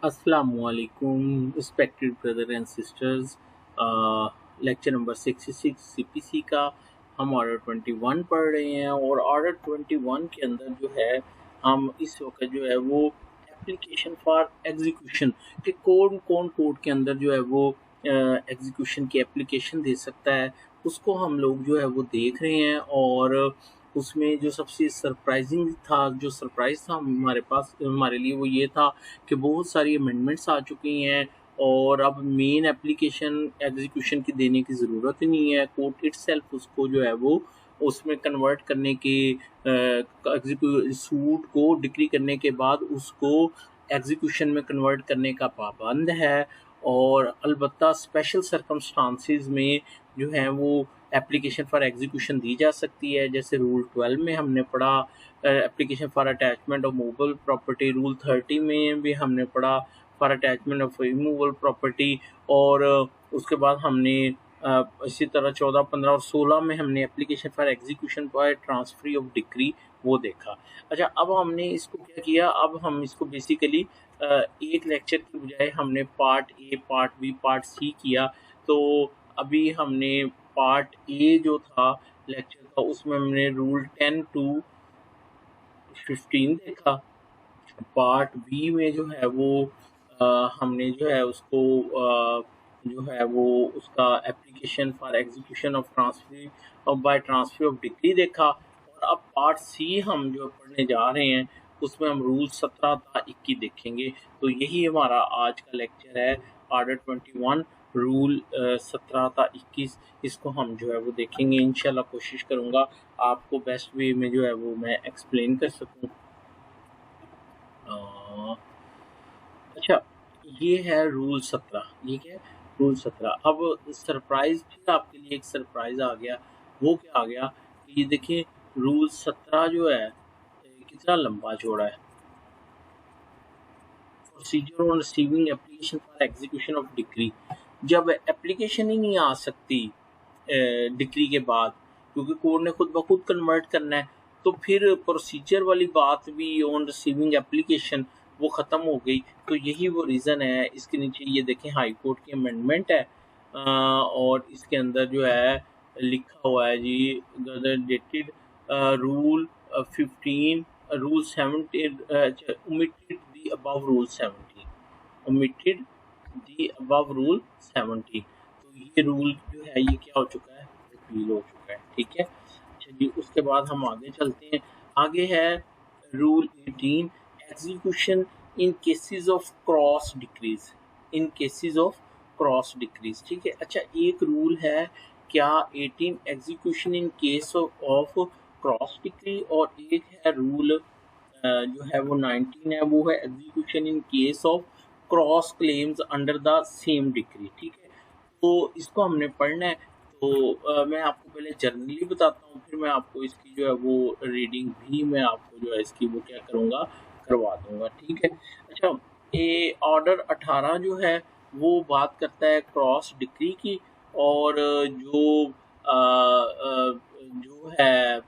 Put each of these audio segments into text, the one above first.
Assalamualaikum, respected brother and sisters. Lecture number 66 CPC का हम order 21 पढ़ रहे हैं और ऑर्डर 21 के अंदर जो है हम इस वक्त जो है वो एप्लीकेशन फॉर एग्जीक्यूशन कि कौन कौन कोड के अंदर जो है वो एग्जीक्यूशन की एप्लीकेशन दे सकता है उसको हम लोग जो है वो देख रहे हैं। और उसमें जो सबसे सरप्राइजिंग था, जो सरप्राइज़ था हमारे पास हमारे लिए, वो ये था कि बहुत सारी अमेंडमेंट्स आ चुकी हैं और अब मेन एप्लीकेशन एग्जीक्यूशन की देने की ज़रूरत ही नहीं है। कोर्ट इटसेल्फ उसको जो है वो उसमें कन्वर्ट करने के सूट को डिक्री करने के बाद उसको एग्जीक्यूशन में कन्वर्ट करने का पाबंद है। और अलबत्ता स्पेशल सर्कमस्टांसिस में जो है वो एप्लीकेशन फॉर एग्जीक्यूशन दी जा सकती है। जैसे रूल 12 में हमने पढ़ा application for attachment of movable property, rule 30 में भी हमने पढ़ा for attachment of immovable property, और उसके बाद हमने इसी तरह 14, 15 और 16 में हमने application for execution by transfer of decree वो देखा। अच्छा, अब हमने इसको क्या किया, अब हम इसको बेसिकली एक लेक्चर की बजाय हमने part A, part B, part C किया। तो अभी हमने पार्ट ए जो था लेक्चर का उसमें हमने रूल 10 to 15 देखा। पार्ट बी में जो है वो हमने जो है उसको जो है वो उसका application for execution of transfer of by transfer of degree देखा। और अब पार्ट सी हम जो पढ़ने जा रहे हैं उसमें हम रूल 17 था 21 देखेंगे। तो यही हमारा आज का लेक्चर है, ऑर्डर 21 रूल 17 था 21। इसको हम जो है वो देखेंगे। इंशाल्लाह कोशिश करूँगा आपको बेस्ट वे में जो है वो मैं एक्सप्लेन कर सकूँ। अच्छा, ये है रूल 17। ये क्या है? रूल 17। अब सरप्राइज फिर आपके लिए एक सरप्राइज आ गया। वो क्या आ गया कि ये देखिए रूल 17 जो है कितना लंबा चौड़ा है। Procedure on receiving application for execution of decree. जब एप्लीकेशन ही नहीं आ सकती डिक्री के बाद, क्योंकि कोर्ट ने खुद ब खुद कन्वर्ट करना है, तो फिर प्रोसीजर वाली बात भी ऑन रिसीविंग एप्लीकेशन वो ख़त्म हो गई। तो यही वो रीज़न है। इसके नीचे ये देखें हाई कोर्ट की अमेंडमेंट है और इसके अंदर जो है लिखा हुआ है जी dated rule 15 rule 17 omitted the above rule 17 omitted the above rule 17। तो ये रूल जो है ये क्या हो चुका है, रिपील हो चुका है। ठीक है, चलिए उसके बाद हम आगे चलते हैं। आगे है rule 18 execution in cases of cross decrease. In cases of cross decrease, ठीक है। अच्छा, एक रूल है क्या 18 execution in case of cross decree, और एक है रूल जो है वो 19 है, वो है execution in case of cross claims under the same decree. ठीक है, तो इसको हमने पढ़ना है। तो मैं आपको पहले जर्नली बताता हूँ, फिर मैं आपको इसकी जो है वो रीडिंग भी मैं आपको जो है इसकी वो क्या करूँगा, करवा दूँगा। ठीक है। अच्छा, ये ऑर्डर 18 जो है वो बात करता है क्रॉस डिक्री की, और जो है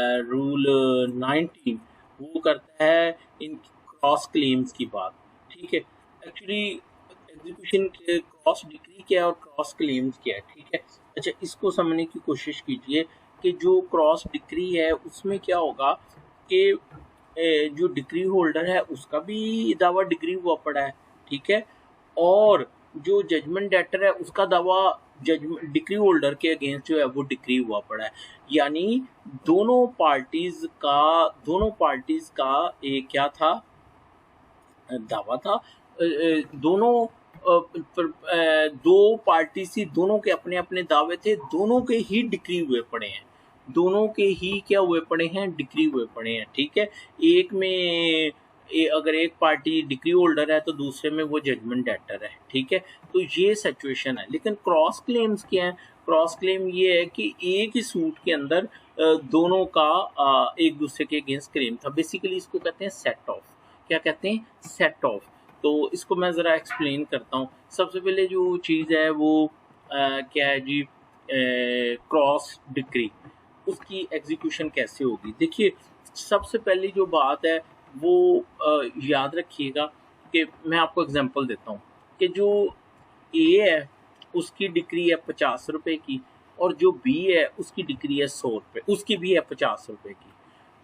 रूल 19 वो करता है इन क्रॉस क्लेम्स की बात। ठीक है, एक्चुअली एग्जीक्यूशन के क्रॉस डिक्री क्या है और क्रॉस क्लेम्स क्या है। ठीक है। अच्छा, इसको समझने की कोशिश कीजिए कि जो क्रॉस डिक्री है उसमें क्या होगा कि जो डिक्री होल्डर है उसका भी दावा डिक्री हुआ पड़ा है। ठीक है, और जो जजमेंट डेटर है उसका दावा जजमेंट डिक्री होल्डर के अगेंस्ट जो है वो डिक्री हुआ पड़ा है। यानी दोनों पार्टीज का एक क्या था, दावा था। दोनों दो पार्टी सी, दोनों के अपने अपने दावे थे, दोनों के ही डिक्री हुए पड़े हैं, दोनों के ही क्या हुए पड़े हैं, डिक्री हुए पड़े हैं। ठीक है, एक में अगर एक पार्टी डिक्री होल्डर है तो दूसरे में वो जजमेंट डेटर है। ठीक है, तो ये सिचुएशन है। लेकिन क्रॉस क्लेम्स क्या है? क्रॉस क्लेम ये है कि एक ही सूट के अंदर दोनों का एक दूसरे के अगेंस्ट क्लेम था। बेसिकली इसको कहते हैं सेट ऑफ। क्या कहते हैं? Set of. तो इसको मैं ज़रा एक्सप्लेन करता हूँ। सबसे पहले जो चीज़ है वो क्या है जी, क्रॉस डिक्री, उसकी एग्जीक्यूशन कैसे होगी। देखिए, सबसे पहली जो बात है वो याद रखिएगा कि मैं आपको एग्जांपल देता हूँ कि जो ए है उसकी डिक्री है 50 रुपए की, और जो बी है उसकी डिक्री है 100 रुपए, उसकी भी है 50 रुपए की।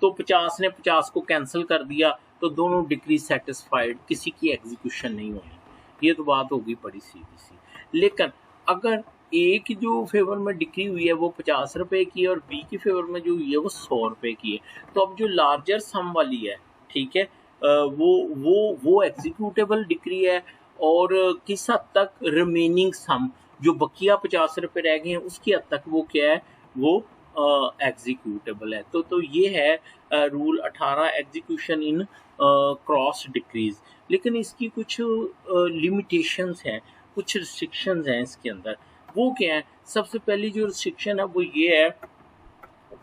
तो 50 ने 50 को कैंसिल कर दिया, तो दोनों डिक्री सेटिस्फाइड, किसी की एग्जीक्यूशन नहीं होनी। ये तो बात होगी बड़ी सीधी सी। लेकिन अगर ए की जो फेवर में डिक्री हुई है वो 50 रुपए की है और बी की फेवर में जो हुई है वो 100 रुपए की है, तो अब जो लार्जर सम वाली है, ठीक है, वो एग्जीक्यूटेबल डिक्री है। और किस हद तक रिमेनिंग सम जो बकिया 50 रुपए रह गए हैं उसकी हद तक वो क्या है, वो एग्जीक्यूटेबल है। तो ये है रूल 18 एग्जीक्यूशन इन क्रॉस डिक्रीज। लेकिन इसकी कुछ लिमिटेशंस हैं, कुछ रिस्ट्रिक्शंस हैं इसके अंदर। वो क्या है? सबसे पहली जो रिस्ट्रिक्शन है वो ये है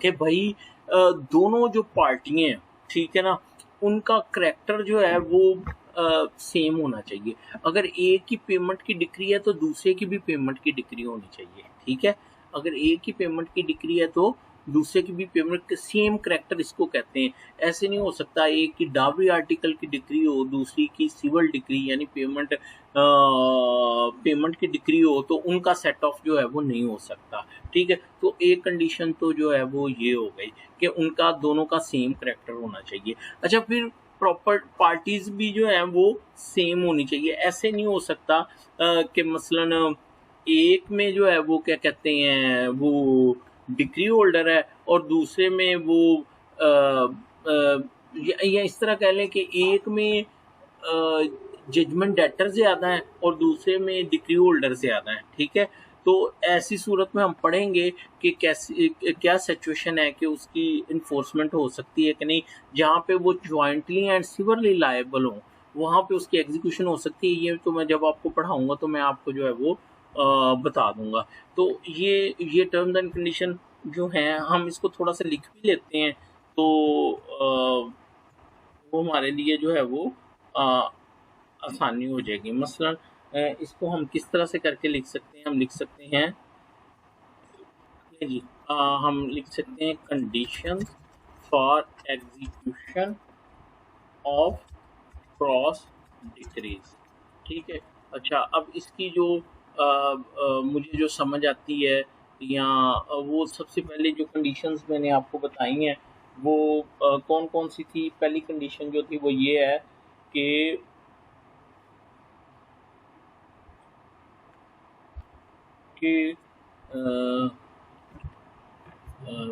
कि भाई दोनों जो पार्टियां हैं, ठीक है ना, उनका करैक्टर जो है वो सेम होना चाहिए। अगर एक की पेमेंट की डिक्री है तो दूसरे की भी पेमेंट की डिक्री होनी चाहिए, ठीक है। अगर एक की पेमेंट की डिक्री है तो दूसरे की भी पेमेंट के सेम करैक्टर इसको कहते हैं। ऐसे नहीं हो सकता एक की डाबरी आर्टिकल की डिक्री हो, दूसरी की सिविल डिक्री यानी पेमेंट की डिक्री हो, तो उनका सेट ऑफ जो है वो नहीं हो सकता, ठीक है। तो एक कंडीशन तो जो है वो ये हो गई कि उनका दोनों का सेम करैक्टर होना चाहिए। अच्छा, फिर प्रॉपर पार्टीज भी जो है वो सेम होनी चाहिए। ऐसे नहीं हो सकता कि मसलन एक में जो है वो क्या कहते हैं वो डिग्री होल्डर है और दूसरे में वो या इस तरह कह लें कि एक में जजमेंट डेटर ज़्यादा है और दूसरे में डिग्री होल्डर ज़्यादा है, ठीक है। तो ऐसी सूरत में हम पढ़ेंगे कि कैसी क्या सिचुएशन है कि उसकी इन्फोर्समेंट हो सकती है कि नहीं। जहाँ पे वो जॉइंटली एंड सिविली लायबल हों वहाँ पे उसकी एग्जीक्यूशन हो सकती है। ये तो मैं जब आपको पढ़ाऊंगा तो मैं आपको जो है वो बता दूंगा। तो ये टर्म्स एंड कंडीशन जो हैं हम इसको थोड़ा सा लिख भी लेते हैं, तो वो हमारे लिए जो है वो आसानी हो जाएगी। मसलन इसको हम किस तरह से करके लिख सकते हैं? हम लिख सकते हैं जी, हम लिख सकते हैं condition for execution of cross decrease, ठीक है। अच्छा, अब इसकी जो मुझे जो समझ आती है या वो सबसे पहले जो कंडीशंस मैंने आपको बताई हैं वो कौन कौन सी थी? पहली कंडीशन जो थी वो ये है कि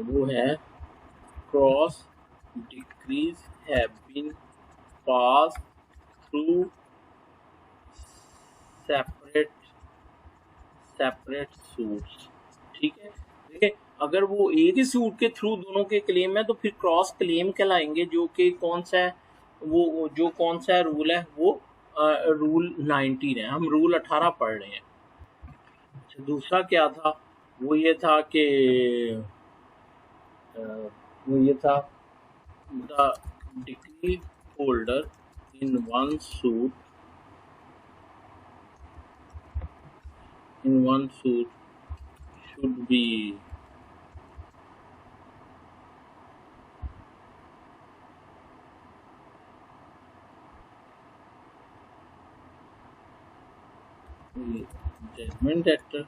वो है cross decrees have been pass through separate suits, ठीक है। देखिए, अगर वो एक ही सूट के थ्रू दोनों के क्लेम है तो फिर क्रॉस क्लेम कहलाएंगे, जो कि कौन सा है? वो जो कौन सा रूल है वो रूल 19 है। हम रूल 18 पढ़ रहे हैं। अच्छा, दूसरा क्या था? वो ये था कि वो ये था the degree holder in one suit should be judgment debtor,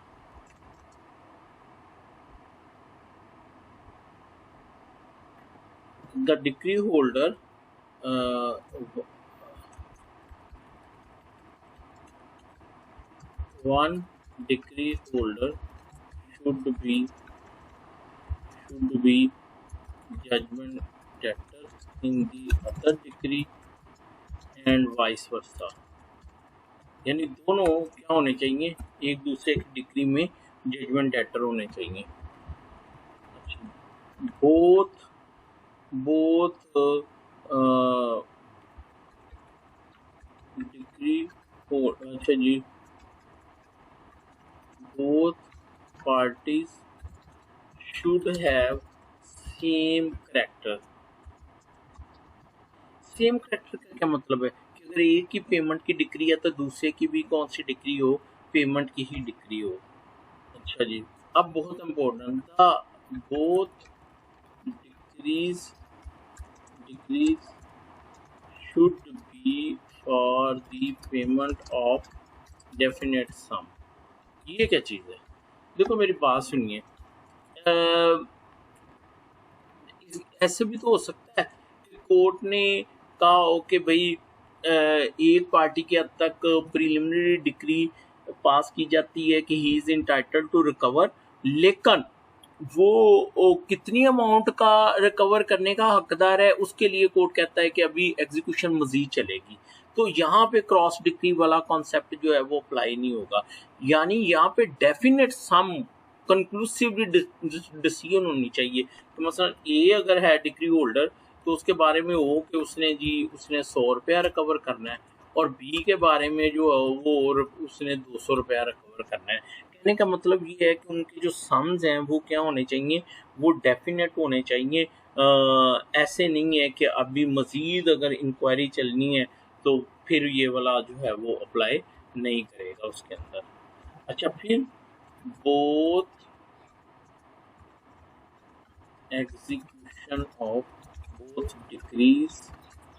the decree holder one decree holder should be judgment debtor in the other decree and vice versa। यानी दोनों क्या होने चाहिए? एक दूसरे की डिग्री में जजमेंट डेटर होने चाहिए। बोथ डिग्री अच्छा जी, both parties should have same character। Same character का क्या मतलब है? कि अगर एक की पेमेंट की डिग्री है तो दूसरे की भी कौन सी डिग्री हो? पेमेंट की ही डिग्री हो। अच्छा जी, अब बहुत important, the both decrees should be for the payment of definite sum. ये क्या चीज़ है? देखो मेरी बात सुनिए, ऐसे भी तो हो सकता है कि कोर्ट ने कहा हो कि भाई एक पार्टी के हद तक प्रिलिमिनरी डिक्री पास की जाती है कि he is entitled to recover, लेकिन वो कितनी अमाउंट का रिकवर करने का हकदार है उसके लिए कोर्ट कहता है कि अभी एग्जीक्यूशन मजीद चलेगी। तो यहाँ पे क्रॉस डिक्री वाला कॉन्सेप्ट जो है वो अप्लाई नहीं होगा। यानी यहाँ पे डेफिनेट सम कंक्लूसिवली डिसीजन होनी चाहिए। तो मसलन ए अगर है डिग्री होल्डर तो उसके बारे में हो कि उसने 100 रुपया रिकवर करना है, और बी के बारे में जो है वो और उसने 200 रुपया रिकवर करना है। कहने का मतलब ये है कि उनके जो सम्स हैं वो क्या होने चाहिए, वो डेफिनेट होने चाहिए। ऐसे नहीं है कि अभी मज़ीद अगर इंक्वायरी चलनी है तो फिर ये वाला जो है वो अप्लाई नहीं करेगा उसके अंदर। अच्छा, फिर both execution of both decrees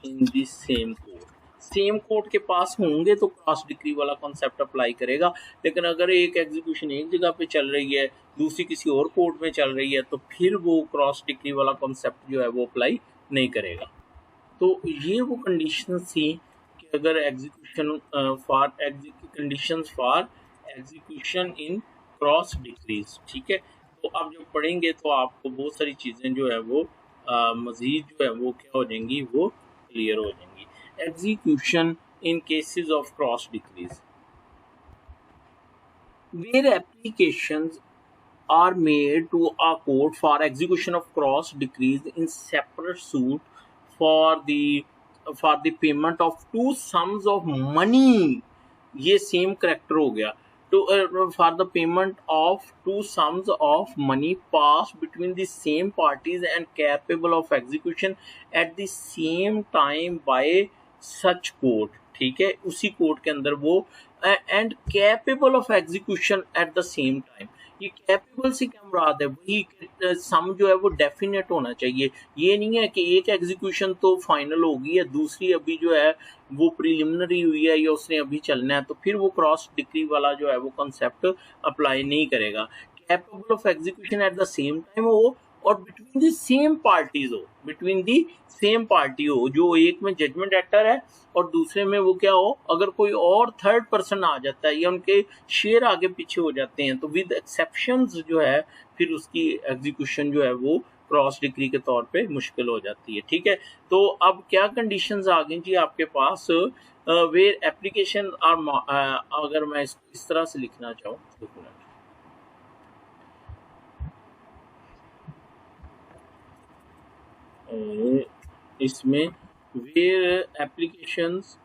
in the same court, same court के पास होंगे तो क्रॉस डिक्री वाला कॉन्सेप्ट अप्लाई करेगा। लेकिन अगर एक एग्जीक्यूशन एक जगह पे चल रही है, दूसरी किसी और कोर्ट में चल रही है, तो फिर वो क्रॉस डिक्री वाला कॉन्सेप्ट जो है वो अप्लाई नहीं करेगा। तो ये वो कंडीशंस थी कि अगर execution for conditions for execution in cross decrease, ठीक है। तो आप जब पढ़ेंगे तो आपको बहुत सारी चीज़ें जो है वो मज़ीद जो है वो क्या हो जाएंगी, वो क्लियर हो जाएंगी। Execution in cases of cross decrease, where applications are made to a court for execution of cross decrees in separate suit for the payment of two sums of money, ये सेम करेक्टर हो गया। to for the payment of two sums of money passed between the same parties and capable of execution at the same time by such court, ठीक है, उसी court के अंदर वो and capable of execution at the same time. ये capable से क्या मुराद है, वही सम जो है वो डेफिनेट होना चाहिए। ये नहीं है कि एक एग्जीक्यूशन तो फाइनल होगी है, दूसरी अभी जो है वो प्रिलिमिनरी हुई है या उसने अभी चलना है, तो फिर वो क्रॉस डिक्री वाला जो है वो कॉन्सेप्ट अप्लाई नहीं करेगा। Capable of execution at the same time हो और बिटवीन दी सेम पार्टीज हो, बिटवीन दी सेम पार्टी हो, जो एक में जजमेंट एक्टर है और दूसरे में वो क्या हो, अगर कोई और थर्ड पर्सन आ जाता है या उनके शेयर आगे पीछे हो जाते हैं तो विद एक्सेप्शंस जो है फिर उसकी एग्जीक्यूशन जो है वो क्रॉस डिग्री के तौर पे मुश्किल हो जाती है। ठीक है, तो अब क्या कंडीशंस आ गई जी आपके पास, वेयर एप्लीकेशन आर, अगर मैं इसको इस तरह से लिखना चाहूँ, इसमें where applications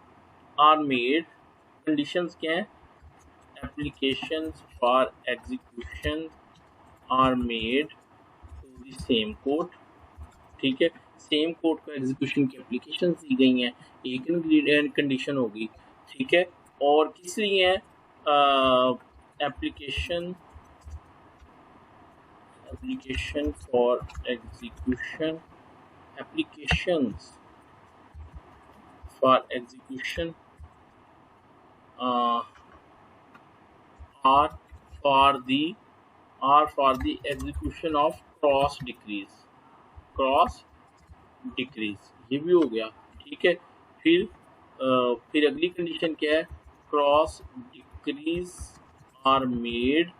are made, conditions क्या है, applications for execution are made to the same court, ठीक है, सेम कोर्ट को एग्जीक्यूशन की एप्लीकेशन दी गई हैं, एक इंग्रेडिएंट कंडीशन होगी, ठीक है। और तीसरी है application for execution, applications for execution uh, are for the execution of cross decrees, cross decrease, ये भी हो गया, ठीक है। फिर अगली कंडीशन क्या है, cross decrees are made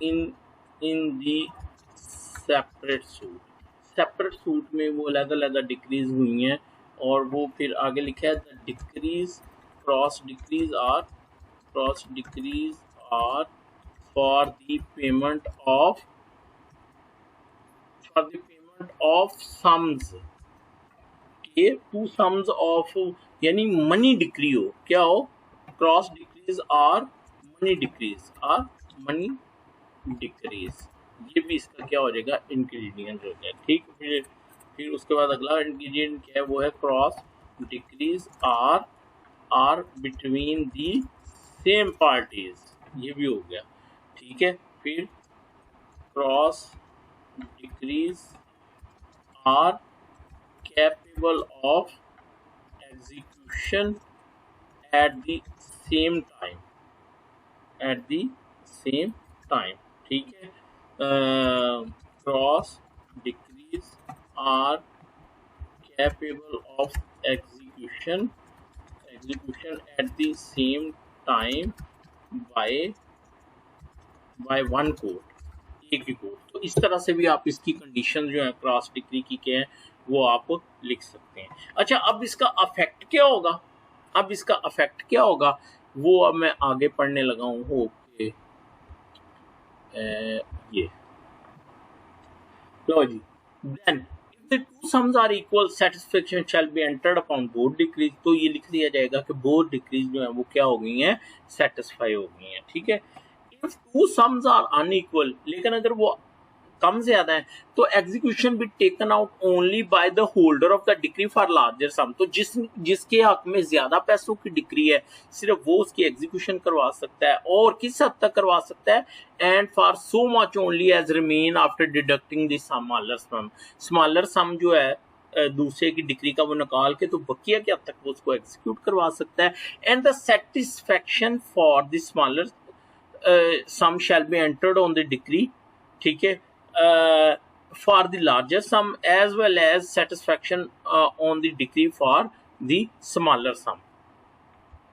in the separate suit, separate suit में वो अलग अलग डिक्रीज हुई हैं, और वो फिर आगे लिखा है the decrees cross decrees are for the payment of sums, ये टू सम्स ऑफ, यानी मनी डिक्री हो, क्या हो, cross decrees are money decrees, ये भी इसका क्या हो जाएगा, इंग्रेडिएंट हो जाएगा, ठीक। फिर उसके बाद अगला इंग्रेडिएंट क्या है, वो है cross decrees are between the same parties, ये भी हो गया, ठीक है। फिर cross decrees are capable of execution at the same time, at the same time, ठीक है। Cross decrees are capable of execution at the same time by one court, एक ही कोड। तो इस तरह से भी आप इसकी कंडीशन जो है क्रॉस डिग्री की क्या है वो आप लिख सकते हैं। अच्छा, अब इसका अफेक्ट क्या होगा, अब इसका अफेक्ट क्या होगा वो अब मैं आगे पढ़ने लगा हूँ। ओके, ये लो जी, then the two sums are equal satisfaction shall be entered upon both decrees। तो ये लिख दिया जाएगा कि both decrees जो है वो क्या हो गई हैं, सेटिस्फाई हो गई हैं, ठीक है। if two sums are unequal, लेकिन अगर वो कम ज्यादा है तो execution be taken out only by the holder of the decree for larger sum. तो जिसके हक में ज्यादा पैसों की डिक्री है सिर्फ वो उसकी एग्जीक्यूशन करवा सकता है, और किस हद तक करवा सकता है, and for so much only as remain after deducting the smaller sum. Smaller sum जो है दूसरे की डिक्री का वो निकाल के तो बकिया के हद तक वो उसको एग्जीक्यूट करवा सकता है। And the satisfaction for the smaller sum shall be entered on the decree, ठीक है, for the larger sum as well as satisfaction on the decree for the smaller sum।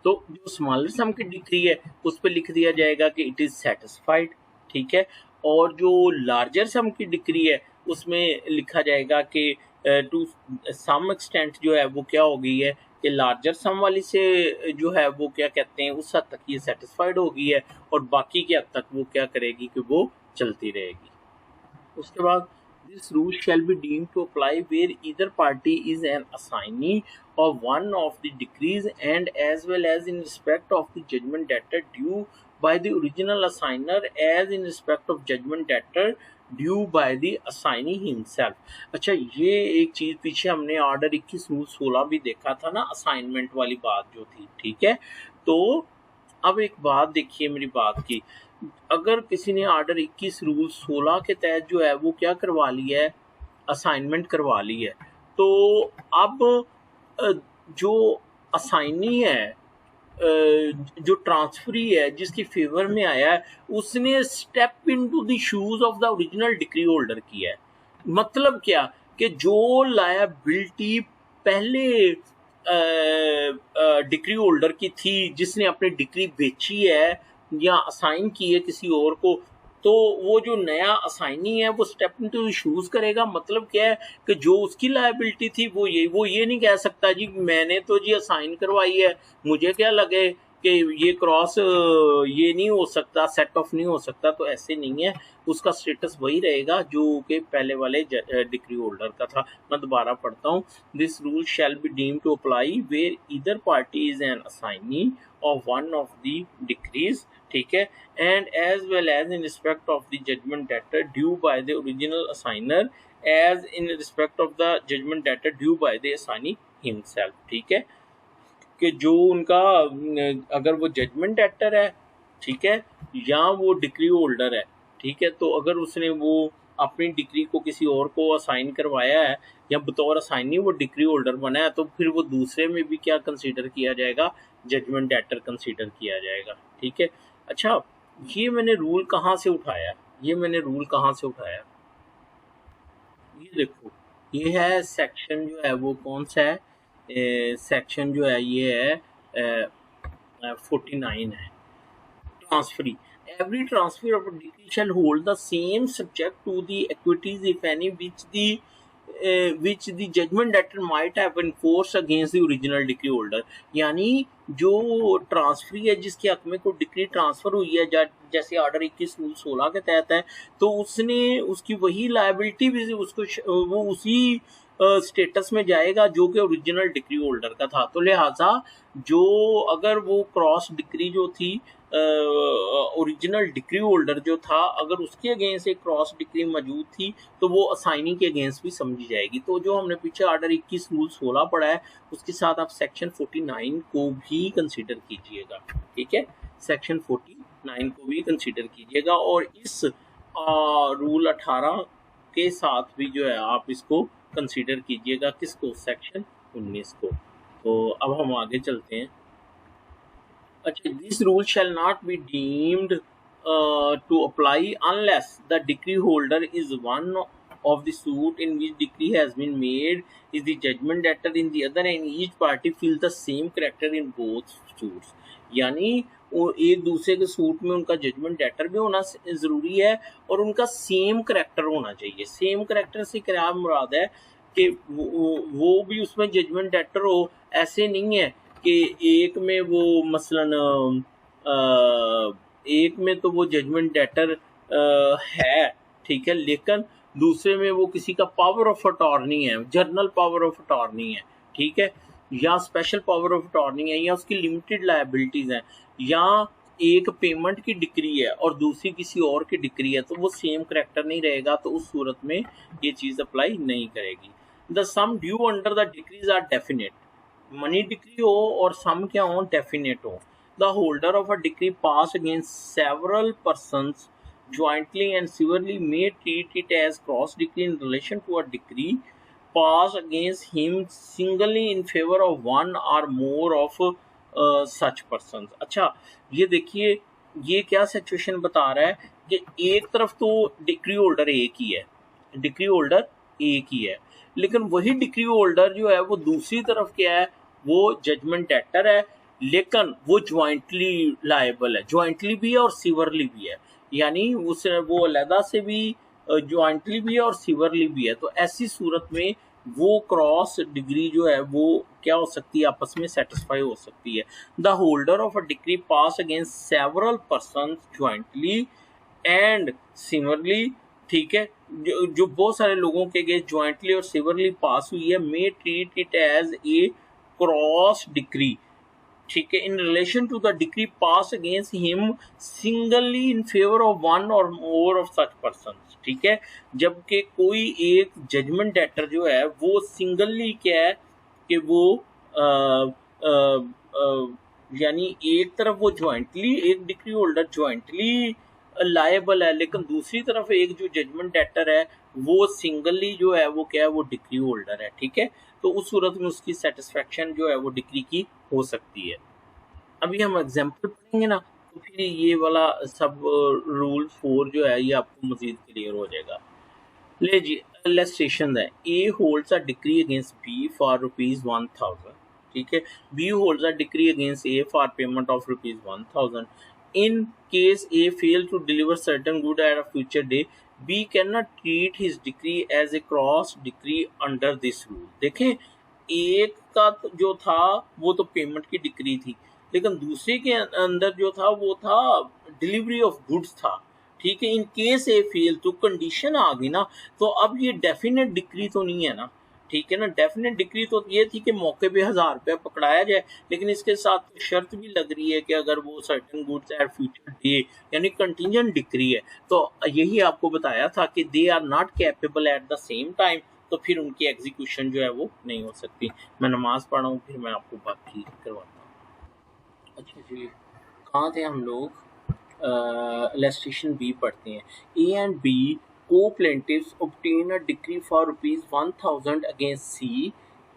तो जो स्मॉलर सम की डिक्री है उस पर लिख दिया जाएगा कि इट इज सेटिस्फाइड, ठीक है, और जो लार्जर सम की डिक्री है उसमें लिखा जाएगा कि टू सम एक्सटेंट जो है वो क्या हो गई है कि लार्जर सम वाली से जो है वो क्या कहते हैं उस हद तक ये सेटिस्फाइड हो गई है, और बाकी के हद तक वो क्या करेगी कि वो चलती रहेगी। उसके बाद this rule shall be deemed to apply where either party is an assignee of one of the decrees and as well as in respect of the judgment debtor due by the original assigner as in respect of judgment debtor due by the assignee himself। अच्छा, ये एक चीज पीछे हमने order 21 rule 16 भी देखा था ना, असाइनमेंट वाली बात जो थी, ठीक है। तो अब एक बात देखिए मेरी बात की, अगर किसी ने ऑर्डर 21 रूल 16 के तहत जो है वो क्या करवा लिया है, असाइनमेंट करवा ली है, तो अब जो असाइनी है, जो ट्रांसफरी है जिसकी फेवर में आया है, उसने step into the shoes of the original decree holder किया है। मतलब क्या कि जो लायबिलिटी पहले डिक्री होल्डर की थी जिसने अपनी डिक्री बेची है या असाइन की है किसी और को, तो वो जो नया असाइनी है वो स्टेप इनटू शूज करेगा। मतलब क्या है कि जो उसकी लायबिलिटी थी वो ये नहीं कह सकता जी मैंने तो जी असाइन करवाई है, मुझे क्या लगे कि ये क्रॉस ये नहीं हो सकता, सेट ऑफ नहीं हो सकता। तो ऐसे नहीं है, उसका स्टेटस वही रहेगा जो कि पहले वाले डिक्री होल्डर का था। मैं दोबारा पढ़ता हूँ, this rule shall be deem to apply where either party is an assignee of one of the decrees, ठीक है, and as well as in respect of the judgment debtor due by the original assigner as in respect of the judgment debtor due by the assignee himself, ठीक है, कि जो उनका अगर वो judgement debtor है, ठीक है, या वो डिक्री होल्डर है, ठीक है, तो अगर उसने वो अपनी डिक्री को किसी और को असाइन करवाया है या बतौर असाइनी वो डिक्री होल्डर बना है, तो फिर वो दूसरे में भी क्या कंसीडर किया जाएगा, जजमेंट डेटर कंसीडर किया जाएगा, ठीक है। अच्छा, ये मैंने रूल कहाँ से उठाया, ये देखो, ये है सेक्शन जो है वो कौन सा है, सेक्शन जो है ये है 49 है, transferee. Every transfer of a degree shall hold the same subject to the equities if any which the judgment debtor might have enforced against the original decree holder। यानी जो ट्रांसफरी है जिसके हक में कोई डिक्री ट्रांसफर हुई है, जैसे ऑर्डर 21 रूल 16 के तहत है, तो उसने उसकी वही लायबिलिटी भी उसको वो उसी स्टेटस में जाएगा जो कि ओरिजिनल डिक्री होल्डर का था। तो लिहाजा जो अगर वो क्रॉस डिक्री जो थी ओरिजिनल डिक्री होल्डर जो था, अगर उसके अगेंस्ट एक क्रॉस डिक्री मौजूद थी तो वो असाइनी के अगेंस्ट भी समझी जाएगी। तो जो हमने पीछे ऑर्डर 21 रूल 16 पढ़ा है उसके साथ आप सेक्शन 49 को भी कंसीडर कीजिएगा, ठीक है, सेक्शन 49 को भी कंसीडर कीजिएगा, और इस रूल 18 के साथ भी जो है आप इसको कंसीडर कीजिएगा, किसको, सेक्शन 19 को। तो अब हम आगे चलते हैं। अच्छा, this rule shall not be deemed to apply unless the decree holder is one of the suit in which decree has been made is the judgment debtor in the other and each party feels the same character in both suits। यानी वो एक दूसरे के suit में उनका judgement debtor भी होना जरूरी है और उनका सेम करेक्टर होना चाहिए। सेम करेक्टर से क्या मुराद है कि वो भी उसमें जजमेंट डेटर हो। ऐसे नहीं है कि एक में वो मसलन एक में तो वो जजमेंट डेटर है, ठीक है, लेकिन दूसरे में वो किसी का पावर ऑफ अटॉर्नी है, जर्नल पावर ऑफ अटॉर्नी है, ठीक है, या स्पेशल पावर ऑफ अटॉर्नी है, या उसकी लिमिटेड लायबिलिटीज हैं, या एक पेमेंट की डिक्री है और दूसरी किसी और की डिक्री है, तो वो सेम करेक्टर नहीं रहेगा, तो उस सूरत में ये चीज़ अप्लाई नहीं करेगी। The sum due under the decrees are definite. Money decree हो और सम क्या हो, डेफिनेट हो। The holder of a decree passed against several persons jointly and severally may treat it as cross decree in relation to a decree passed against him singly in favor of one or more of such persons। अच्छा, ये देखिए ये क्या situation बता रहा है कि एक तरफ तो डिक्री होल्डर एक ही है, डिक्री होल्डर एक ही है, लेकिन वही डिक्री होल्डर जो है वो दूसरी तरफ क्या है, वो जजमेंट डेटर है, लेकिन वो ज्वाइंटली लायबल है, ज्वाइंटली भी है और सिवरली भी है, यानी उस वो अलहदा से भी ज्वाइंटली भी है और सिवरली भी है। तो ऐसी सूरत में वो क्रॉस डिग्री जो है वो क्या हो सकती है, आपस में सेटिस्फाई हो सकती है। The holder of a decree pass against several person jointly and severally, ठीक है, जो बहुत सारे लोगों के अगेंस्ट ज्वाइंटली और सिवरली पास हुई है, may treat it as a cross decree, ठीक है, in relation to the decree pass against him singly in favour of one और मोर ऑफ सच पर्सन, ठीक है, जबकि कोई एक जजमेंट डेटर जो है वो सिंगली क्या है कि वो यानी एक तरफ वो ज्वाइंटली एक डिक्री होल्डर ज्वाइंटली लायबल है, लेकिन दूसरी तरफ एक जो जजमेंट डेटर है वो सिंगली जो है वो क्या है, वो डिक्री होल्डर है, ठीक है। तो उस सूरत में उसकी सेटिस्फेक्शन जो है वो डिक्री की हो सकती है। अभी हम एग्जाम्पल पढ़ेंगे ना, तो फिर ये वाला सब रूल 4 जो है ये आपको मजीद क्लियर हो जाएगा। ले जी, इलस्ट्रेशन है, A holds a decree against B for ₹1000, ठीक है, B holds a decree against A for payment of ₹1000। In case A fail to deliver certain good at a future day, B can not treat his decree as a cross decree under this rule. देखें, एक का जो था वो तो payment की decree थी, लेकिन दूसरे के अंदर जो था वो था डिलीवरी ऑफ गुड्स था, ठीक है। इन केस ए फेल तो कंडीशन आ गई ना, तो अब ये डेफिनेट डिक्री तो नहीं है ना, ठीक है ना। डेफिनेट डिक्री तो ये थी कि मौके पे 1000 रुपया पकड़ाया जाए, लेकिन इसके साथ शर्त भी लग रही है कि अगर वो certain goods at future day, यानी कंटीजेंट डिक्री है, तो यही आपको बताया था कि they are not capable at the same time, तो फिर उनकी एग्जीक्यूशन जो है वो नहीं हो सकती। मैं नमाज पढ़ा हूँ, फिर मैं आपको बाकी करवाता हूँ। अच्छा जी, कहाँ थे हम लोग? इलस्ट्रेशन बी पढ़ते हैं। ए एंड बी को प्लेंटिव्स obtain a decree for ₹1000 against C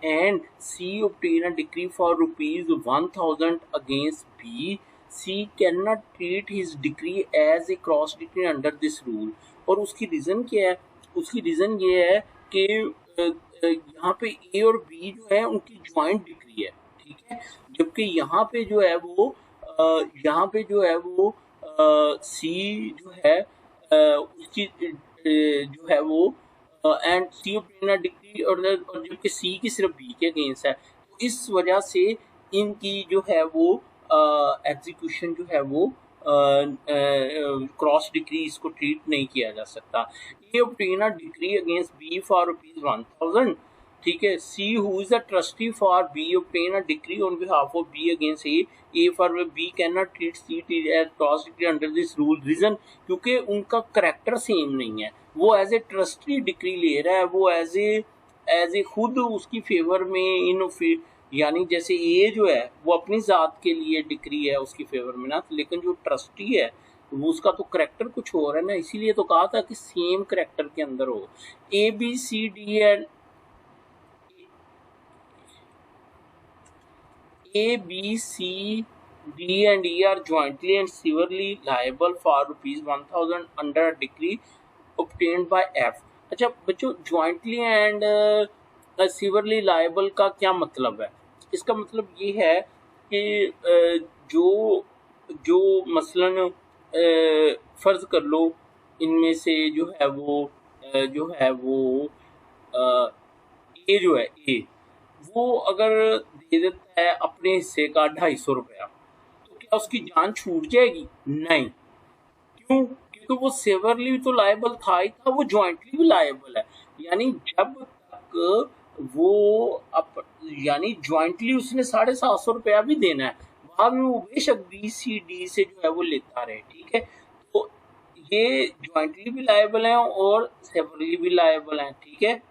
and C obtain a decree for ₹1000 against B. C cannot treat his decree as a cross decree under this rule। और उसकी reason क्या है? उसकी reason ये है कि यहाँ पे ए और बी जो है उनकी ज्वाइंट डिक्री है, ठीक है, जबकि यहाँ पे जो है वो यहाँ पे जो है वो सी जो है उसकी जो है वो एंड सी ऑब्टेन डिग्री, और जबकि सी की सिर्फ बी के अगेंस्ट है, तो इस वजह से इनकी जो है वो एग्जीक्यूशन जो है वो क्रॉस डिग्री इसको ट्रीट नहीं किया जा सकता। A obtain decree against B for ₹1000, ठीक है, C who is a trustee for B obtain a decree on behalf of B against A for B can not treat C as cross decree under this rule. Reason क्योंकि उनका character same नहीं है, वो as a trustee degree ले रहा है, वो as a खुद उसकी फेवर में इन यानी जैसे ए जो है वो अपनी ज़ात के लिए डिग्री है उसकी फेवर में ना, लेकिन जो ट्रस्टी है वो उसका तो करेक्टर कुछ और है ना, इसीलिए तो कहा था कि सेम करेक्टर के अंदर हो। A B C D and A B C D and E are jointly and severally liable for ₹1,000 under a decree obtained by F. अच्छा बच्चों, jointly and severely liable का क्या मतलब है? इसका मतलब ये है कि जो जो मसलन फर्ज कर लो इनमें से जो है वो ए जो है ए वो अगर दे देता है अपने हिस्से का ₹250, तो क्या उसकी जान छूट जाएगी? नहीं। क्यों? क्योंकि वो सेवरली तो लायबल था ही था, वो जॉइंटली भी लायबल है। यानी जब तक वो अप यानी जॉइंटली उसने ₹750 भी देना है, बाद में वो बेशक बी सी डी से जो है वो लेता रहे, ठीक है। तो ये जॉइंटली भी लायबल है और सेवरली भी लायबल है, ठीक है।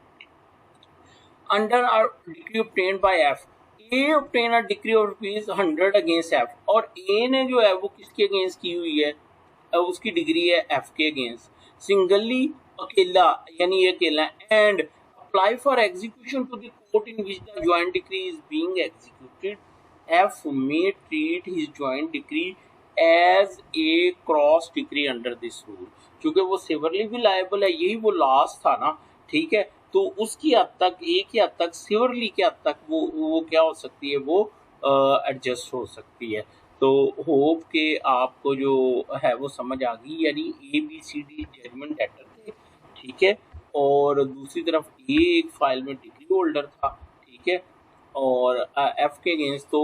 Under our decree obtained by F, A obtain a decree of ₹100 against F, और A ने जो है वो किसके अगेंस्ट की हुई है? उसकी डिग्री है F के अगेंस्ट सिंगली, अकेला, यानी ये अकेला, and apply for execution to the court in which the joint decree is being executed. F may treat his joint decree as a cross decree under this rule। क्योंकि वो सिविरली भी liable है, यही वो लास्ट था ना, ठीक है। तो उसकी हद तक, एक ही हद तक, सिविरली के हद तक वो क्या हो सकती है, वो एडजस्ट हो सकती है। तो होप के आपको जो है वो समझ आ गई। यानी ABCD जजमेंट डेटर थे, ठीक है, और दूसरी तरफ ए एक फाइल में डिग्री होल्डर था, ठीक है, और एफ के अगेंस्ट तो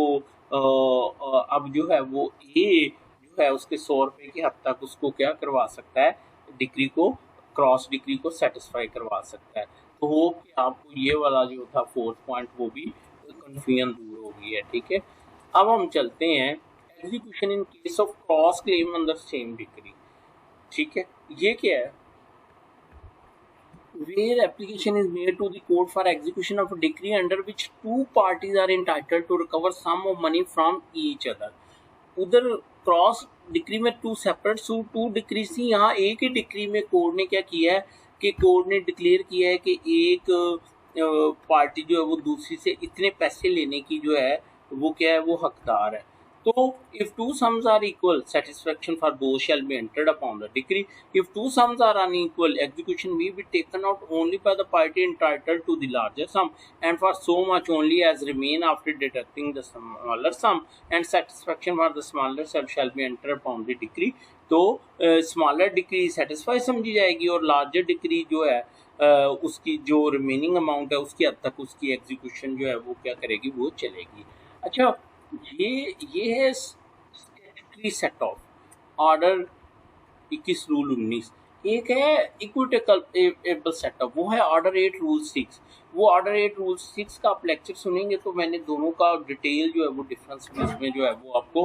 अब जो है वो ए जो है उसके ₹100 की हद तक उसको क्या करवा सकता है, डिग्री को, क्रॉस डिग्री को सेटिस्फाई करवा सकता है। तो होप कि आपको ये वाला जो था फोर्थ पॉइंट वो भी कन्फ्यूजन दूर हो गई है, ठीक है। अब हम चलते हैं execution in case of cross claim under same degree, ठीक है। ये क्या है? Where application is made to the court for execution of a decree under which two parties are entitled to recover sum of money from each other। उधर cross decree में two separate suit, two decree थी, यहाँ एक ही decree में court ने क्या किया है कि कोर्ट ने डिक्लेयर किया है कि एक पार्टी जो है वो दूसरी से इतने पैसे लेने की जो है वो क्या है, वो हकदार है। तो if two sums are equal, satisfaction for both shall be entered upon the decree. If two sums are unequal, execution may be taken out only by the party entitled to the larger sum, and for so much only as remain after deducting the smaller sum, and satisfaction for the smaller sum shall be entered upon the decree। तो smaller decree satisfy समझी जाएगी और larger decree जो है उसकी जो remaining amount है उसकी हद तक उसकी एग्जीक्यूशन जो है वो क्या करेगी, वो चलेगी। अच्छा, ये है statutory set of order 21 rule 19। एक है इक्विटेबल सेटअप, वो है ऑर्डर 8 रूल 6। वो ऑर्डर 8 रूल 6 का आप लेक्चर सुनेंगे तो मैंने दोनों का डिटेल जो है वो डिफरेंस में जो है वो आपको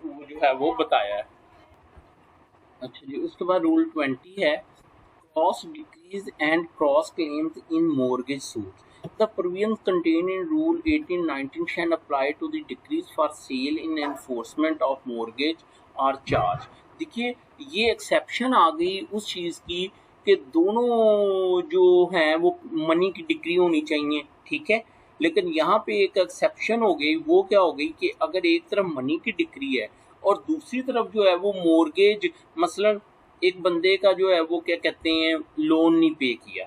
वो जो है वो बताया है। अच्छा जी, उसके बाद रूल 20 है cross decrease and cross claims in mortgage suit. The provisions contained in Rule 1819 shall apply to the decrees for sale in enforcement of mortgage or charge। देखिए, ये एक्सेप्शन आ गई उस चीज़ की कि दोनों जो हैं वो मनी की डिक्री होनी चाहिए, ठीक है। लेकिन यहाँ पे एक एक्सेप्शन हो गई, वो क्या हो गई कि अगर एक तरफ मनी की डिक्री है और दूसरी तरफ जो है वो मोर्गेज, मसलन एक बंदे का जो है वो क्या कहते हैं लोन नहीं पे किया,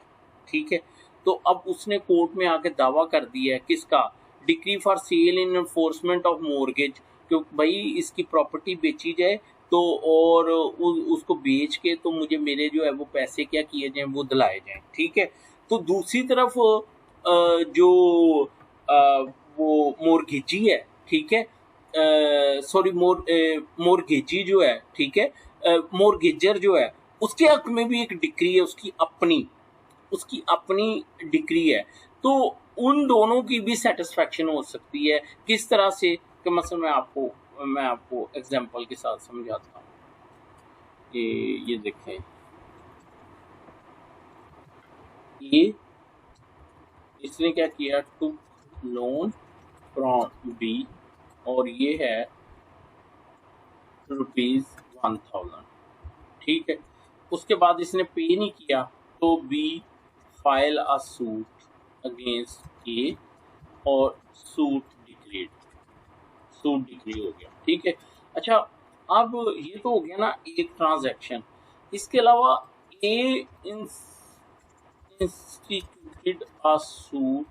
ठीक है, तो अब उसने कोर्ट में आके दावा कर दिया है किसका, decree for sale in enforcement of mortgage, क्योंकि भाई इसकी प्रॉपर्टी बेची जाए तो और उसको बेच के तो मुझे मेरे जो है वो पैसे क्या किए जाएं, वो दिलाए जाएं, ठीक है। तो दूसरी तरफ जो वो मोर्गेजी है, ठीक है, सॉरी मोर्गेजी जो है, ठीक है, मोर्गेजर जो है उसके हक में भी एक डिक्री है, उसकी अपनी डिक्री है। तो उन दोनों की भी सेटिस्फैक्शन हो सकती है। किस तरह से कि मतलब मैं आपको एग्जांपल के साथ समझाता हूँ। ये देखें, ये इसने क्या किया, टू लोन फ्रॉम बी और ये है ₹1000, ठीक है। उसके बाद इसने पे नहीं किया तो B file a suit against A और सूट सूट डिक्री हो गया, ठीक है। अच्छा, अब ये तो हो गया ना एक ट्रांजैक्शन। इसके अलावा ए instituted a suit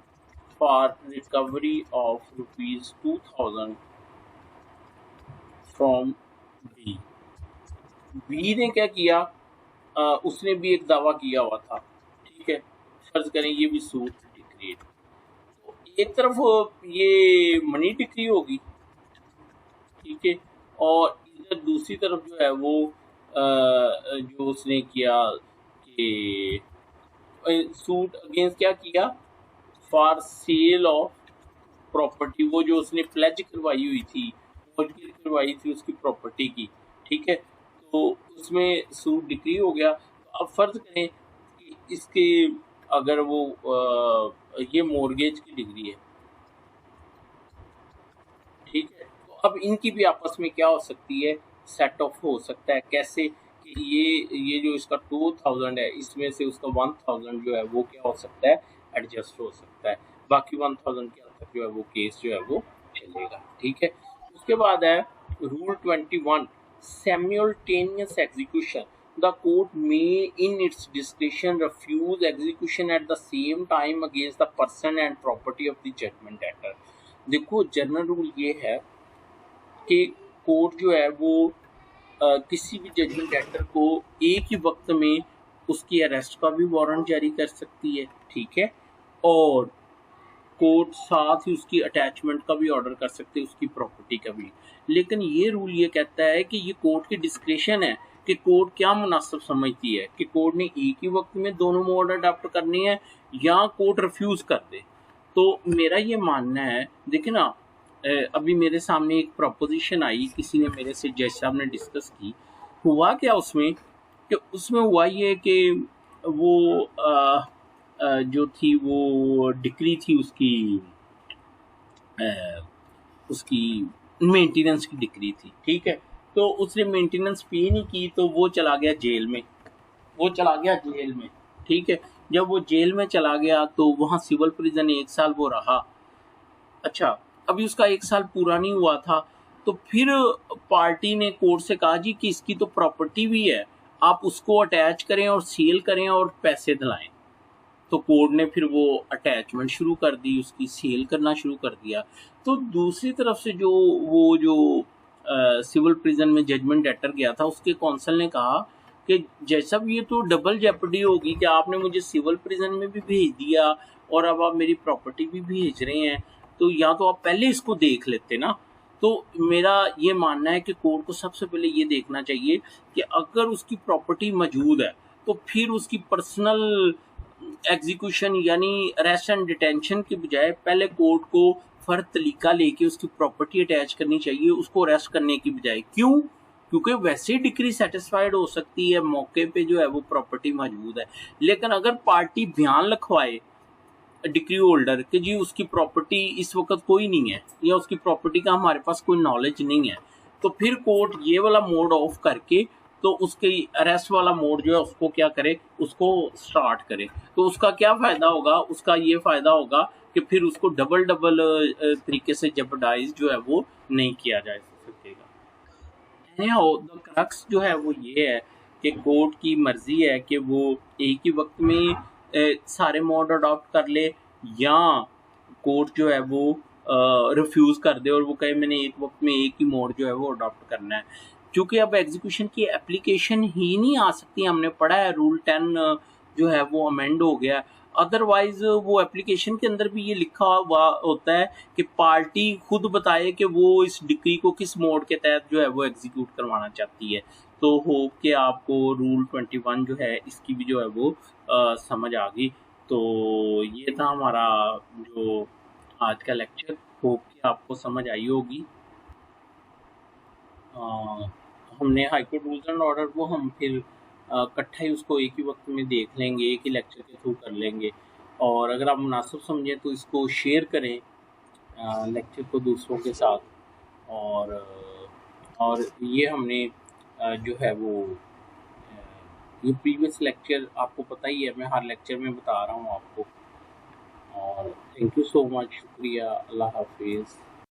for recovery of rupees 2000 from B। B ने क्या किया, उसने भी एक दावा किया हुआ था, ठीक है। फर्ज करें ये भी सूट डिक्री, तो एक तरफ ये मनी डिक्री होगी, ठीक है, और इधर दूसरी तरफ जो है वो जो उसने किया कि सूट अगेंस्ट क्या किया, फॉर सेल ऑफ प्रॉपर्टी, वो जो उसने प्लेज करवाई हुई थी, मॉर्गेज करवाई थी उसकी प्रॉपर्टी की, ठीक है। तो उसमें सूट डिक्री हो गया। तो अब फर्ज करें कि इसके अगर वो ये मॉर्गेज की डिग्री है, ठीक है, तो अब इनकी भी आपस में क्या हो सकती है, सेट ऑफ हो सकता है। कैसे कि ये जो इसका 2000 है, इसमें से उसका 1000 जो है वो क्या हो सकता है, एडजस्ट हो सकता है। बाकी 1000 के अंदर जो है वो केस जो है वो चलेगा, ठीक है। उसके बाद है rule 21, simultaneous execution। The court may in its discretion refuse execution at the same time against the person and property of the judgment debtor। देखो जनरल रूल ये है कि कोर्ट जो है वो किसी भी जजमेंट डेटर को एक ही वक्त में उसकी अरेस्ट का भी वारंट जारी कर सकती है, ठीक है, और कोर्ट साथ ही उसकी अटैचमेंट का भी ऑर्डर कर सकते हैं, उसकी प्रॉपर्टी का भी। लेकिन ये रूल ये कहता है कि ये कोर्ट की डिस्क्रिशन है कि कोर्ट क्या मुनासिब समझती है, कि कोर्ट ने एक ही वक्त में दोनों मोड अडॉप्ट करनी है या कोर्ट रिफ्यूज कर दे। तो मेरा ये मानना है, देखिए ना, अभी मेरे सामने एक प्रपोजिशन आई, किसी ने मेरे से जज साहब ने डिस्कस की। हुआ क्या उसमें, कि उसमें हुआ ये कि वो जो थी वो डिक्री थी उसकी उसकी मेंटेनेंस की डिक्री थी, ठीक है। तो उसने मेंटेनेंस पे नहीं की, तो वो चला गया जेल में, ठीक है। जब वो जेल में चला गया तो वहाँ सिविल प्रिजन 1 साल वो रहा। अच्छा, अभी उसका 1 साल पूरा नहीं हुआ था, तो फिर पार्टी ने कोर्ट से कहा जी कि इसकी तो प्रॉपर्टी भी है, आप उसको अटैच करें और सील करें और पैसे दिलाएं। तो कोर्ट ने फिर वो अटैचमेंट शुरू कर दी, उसकी सेल करना शुरू कर दिया। तो दूसरी तरफ से जो सिविल प्रिजन में जजमेंट डेटर गया था, उसके कौंसल ने कहा कि जैसा भी ये तो डबल जेपडी होगी कि आपने मुझे सिविल प्रिजन में भी भेज दिया और अब आप मेरी प्रॉपर्टी भी भेज रहे हैं, तो या तो आप पहले इसको देख लेते ना। तो मेरा ये मानना है कि कोर्ट को सबसे पहले ये देखना चाहिए कि अगर उसकी प्रॉपर्टी मौजूद है तो फिर उसकी पर्सनल एग्जीक्यूशन यानी अरेस्ट एंड डिटेंशन के बजाय पहले कोर्ट को फर्द तरीका लेके उसकी प्रॉपर्टी अटैच करनी चाहिए, उसको अरेस्ट करने की बजाय। क्यों? क्योंकि वैसे ही डिक्री सेटिस्फाइड हो सकती है, मौके पे जो है वो प्रॉपर्टी मौजूद है। लेकिन अगर पार्टी बयान लिखवाए डिक्री होल्डर कि जी उसकी प्रॉपर्टी इस वक्त कोई नहीं है या उसकी प्रॉपर्टी का हमारे पास कोई नॉलेज नहीं है, तो फिर कोर्ट ये वाला मोड ऑफ करके तो उसके अरेस्ट वाला मोड जो है उसको क्या करे, उसको स्टार्ट करे। तो उसका क्या फायदा होगा, उसका ये फायदा होगा कि फिर उसको डबल तरीके से जेपरडाइज जो है वो नहीं किया जा सकेगा। द क्रक्स जो है वो ये है कि कोर्ट की मर्जी है कि वो एक ही वक्त में सारे मोड अडॉप्ट कर ले, या कोर्ट जो है वो रिफ्यूज कर दे और वो कहे मैंने एक वक्त में एक ही मोड जो है वो अडॉप्ट करना है। क्योंकि अब एग्जीक्यूशन की एप्लीकेशन ही नहीं आ सकती, हमने पढ़ा है रूल 10 जो है वो अमेंड हो गया। अदरवाइज वो एप्लीकेशन के अंदर भी ये लिखा हुआ होता है कि पार्टी खुद बताए कि वो इस डिक्री को किस मोड के तहत जो है वो एग्जीक्यूट करवाना चाहती है। तो होप कि आपको रूल 21 जो है इसकी भी जो है वो समझ आ गई। तो ये था हमारा जो आज का लेक्चर, होप कि आपको समझ आई होगी। हमने हाईकोर्ट रूल्स एंड ऑर्डर को हम फिर इकट्ठा ही उसको एक ही वक्त में देख लेंगे, एक ही लेक्चर के थ्रू कर लेंगे। और अगर आप मुनासिब समझें तो इसको शेयर करें लेक्चर को दूसरों के साथ। और ये हमने जो है वो ये प्रीवियस लेक्चर आपको पता ही है, मैं हर लेक्चर में बता रहा हूँ आपको। और थैंक यू सो मच, शुक्रिया, अल्लाह हाफिज़।